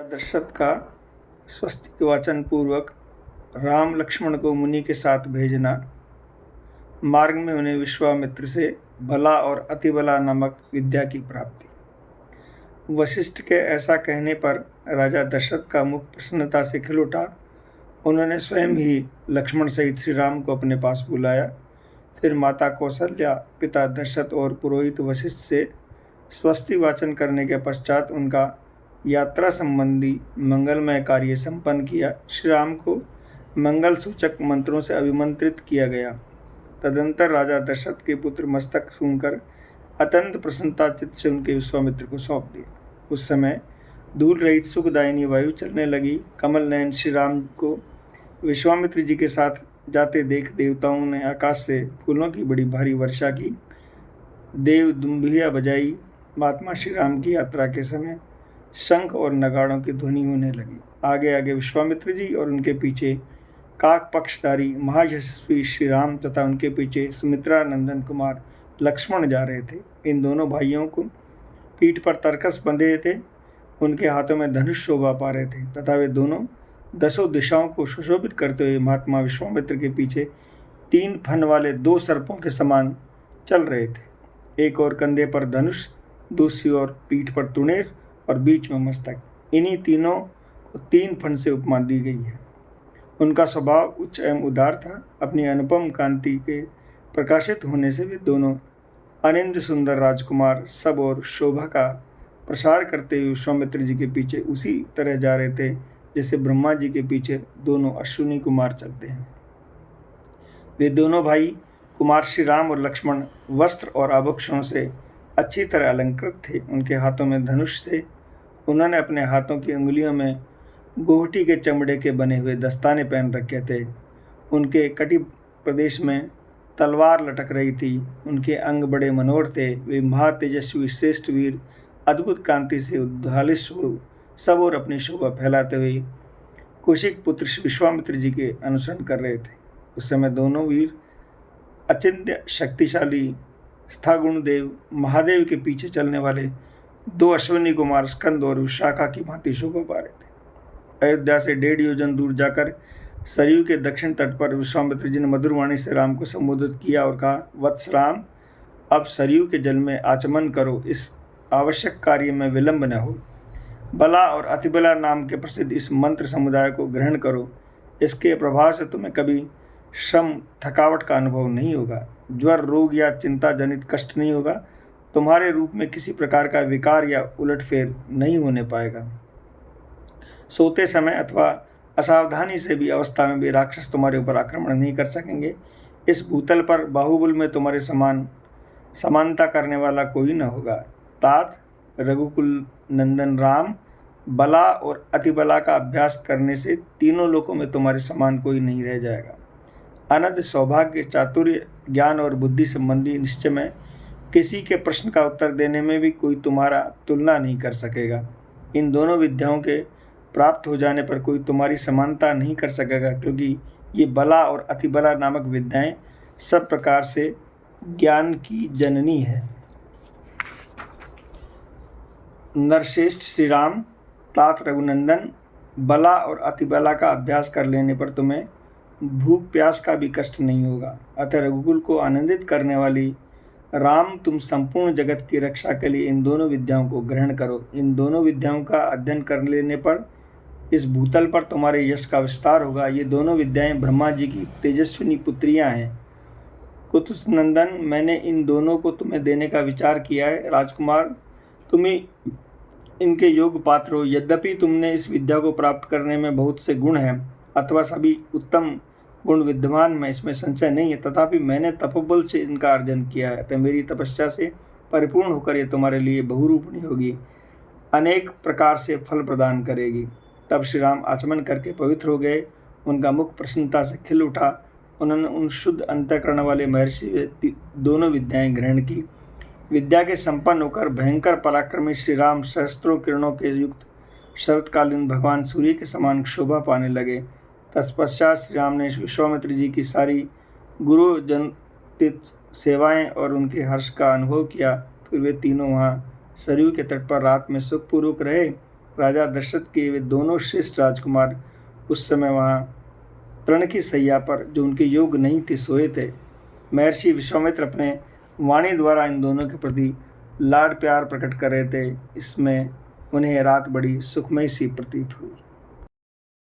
दशरथ का स्वस्तिक वाचन पूर्वक राम लक्ष्मण को मुनि के साथ भेजना, मार्ग में उन्हें विश्वामित्र से भला और अतिबला नामक विद्या की प्राप्ति। वशिष्ठ के ऐसा कहने पर राजा दशरथ का मुख प्रसन्नता से खिल उठा। उन्होंने स्वयं ही लक्ष्मण सहित श्री राम को अपने पास बुलाया। फिर माता कौशल्या, पिता दशरथ और पुरोहित वशिष्ठ से स्वस्ति वाचन करने के पश्चात उनका यात्रा संबंधी मंगलमय कार्य संपन्न किया। श्री राम को मंगल सूचक मंत्रों से अभिमंत्रित किया गया। तदंतर राजा दशरथ के पुत्र मस्तक सुनकर अत्यंत प्रसन्नता चित्त से उनके विश्वामित्र को सौंप दिया। उस समय धूल रहित सुखदायिनी वायु चलने लगी। कमल नयन श्री राम को विश्वामित्र जी के साथ जाते देख देवताओं ने आकाश से फूलों की बड़ी भारी वर्षा की। देव दुम्बिया बजाई। महात्मा श्री राम की यात्रा के समय शंख और नगाड़ों की ध्वनि होने लगी। आगे आगे विश्वामित्र जी और उनके पीछे काक पक्षधारी महायशस्वी श्री राम तथा उनके पीछे सुमित्रा नंदन कुमार लक्ष्मण जा रहे थे। इन दोनों भाइयों को पीठ पर तरकस बंधे थे। उनके हाथों में धनुष शोभा पा रहे थे तथा वे दोनों दसों दिशाओं को सुशोभित करते हुए महात्मा विश्वामित्र के पीछे 3 फन वाले 2 सर्पों के समान चल रहे थे। एक और कंधे पर धनुष, दूसरी ओर पीठ पर तुणेर और बीच में मस्तक। इन्हीं तीनों को 3 फन से उपमा दी गई है। उनका स्वभाव उच्च एवं उदार था। अपनी अनुपम कांति के प्रकाशित होने से वे दोनों अनिंद सुंदर राजकुमार सब और शोभा का प्रसार करते हुए विश्वामित्र जी के पीछे उसी तरह जा रहे थे जैसे ब्रह्मा जी के पीछे दोनों अश्विनी कुमार चलते हैं। वे दोनों भाई कुमार श्री राम और लक्ष्मण वस्त्र और आभूषणों से अच्छी तरह अलंकृत थे। उनके हाथों में धनुष थे। उन्होंने अपने हाथों की उंगलियों में गोहटी के चमड़े के बने हुए दस्ताने पहन रखे थे। उनके कटी प्रदेश में तलवार लटक रही थी। उनके अंग बड़े मनोहर थे। वे महातेजस्वी श्रेष्ठ वीर अद्भुत कांति से उद्भालित सब और अपनी शोभा फैलाते हुए कौशिक पुत्र विश्वामित्र जी के अनुसरण कर रहे थे। उस समय दोनों वीर अचिंत्य शक्तिशाली स्थागुण देव महादेव के पीछे चलने वाले 2 अश्विनी कुमार स्कंद और विशाखा की भांति शोभा पा रहे थे। अयोध्या से 1.5 योजन दूर जाकर सरयू के दक्षिण तट पर विश्वामित्र जी ने मधुर वाणी से राम को संबोधित किया और कहा, वत्स राम, अब सरयू के जल में आचमन करो। इस आवश्यक कार्य में विलंब न हो। बला और अतिबला नाम के प्रसिद्ध इस मंत्र समुदाय को ग्रहण करो। इसके प्रभाव से तुम्हें कभी श्रम थकावट का अनुभव नहीं होगा। ज्वर, रोग या चिंता जनित कष्ट नहीं होगा। तुम्हारे रूप में किसी प्रकार का विकार या उलटफेर नहीं होने पाएगा। सोते समय अथवा असावधानी से भी अवस्था में भी राक्षस तुम्हारे ऊपर आक्रमण नहीं कर सकेंगे। इस भूतल पर बाहुबल में तुम्हारे समान समानता करने वाला कोई न होगा। तात रघुकुल नंदन राम, बला और अतिबला का अभ्यास करने से तीनों लोकों में तुम्हारे समान कोई नहीं रह जाएगा। अनंत सौभाग्य, चातुर्य, ज्ञान और बुद्धि संबंधी निश्चय में किसी के प्रश्न का उत्तर देने में भी कोई तुम्हारा तुलना नहीं कर सकेगा। इन दोनों विद्याओं के प्राप्त हो जाने पर कोई तुम्हारी समानता नहीं कर सकेगा, क्योंकि ये बला और अतिबला नामक विद्याएं सब प्रकार से ज्ञान की जननी है। नरश्रेष्ठ श्री राम, तात रघुनंदन, बला और अतिबला का अभ्यास कर लेने पर तुम्हें भूख प्यास का भी कष्ट नहीं होगा। अतः रघुकुल को आनंदित करने वाली राम, तुम संपूर्ण जगत की रक्षा के लिए इन दोनों विद्याओं को ग्रहण करो। इन दोनों विद्याओं का अध्ययन कर लेने पर इस भूतल पर तुम्हारे यश का विस्तार होगा। ये दोनों विद्याएं ब्रह्मा जी की तेजस्विनी पुत्रियां हैं। कुतुस नंदन, मैंने इन दोनों को तुम्हें देने का विचार किया है। राजकुमार, तुम्हें इनके योग पात्र हो। यद्यपि तुमने इस विद्या को प्राप्त करने में बहुत से गुण हैं अथवा सभी उत्तम गुण विद्यमान में, इसमें संशय नहीं है, तथापि मैंने तपोबल से इनका अर्जन किया है। तो मेरी तपस्या से परिपूर्ण होकर ये तुम्हारे लिए बहुरूपणी होगी, अनेक प्रकार से फल प्रदान करेगी। तब श्री राम आचमन करके पवित्र हो गए। उनका मुख प्रसन्नता से खिल उठा। उन्होंने उन शुद्ध अंतःकरण वाले महर्षि दोनों विद्याएं ग्रहण की। विद्या के संपन्न होकर भयंकर पराक्रमी श्री राम सहस्त्रों किरणों के युक्त शरतकालीन भगवान सूर्य के समान शोभा पाने लगे। तत्पश्चात श्री राम ने विश्वामित्र जी की सारी गुरु जनित सेवाएं और उनके हर्ष का अनुभव किया। फिर वे तीनों वहाँ सरयू के तट पर रात में सुखपूर्वक रहे राजा दशरथ के वे दोनों श्रेष्ठ राजकुमार उस समय वहाँ तृण की सैया पर, जो उनके योग्य नहीं थे, सोए थे। महर्षि विश्वामित्र अपने वाणी द्वारा इन दोनों के प्रति लाड प्यार प्रकट कर रहे थे। इसमें उन्हें रात बड़ी सुखमय सी प्रतीत हुई।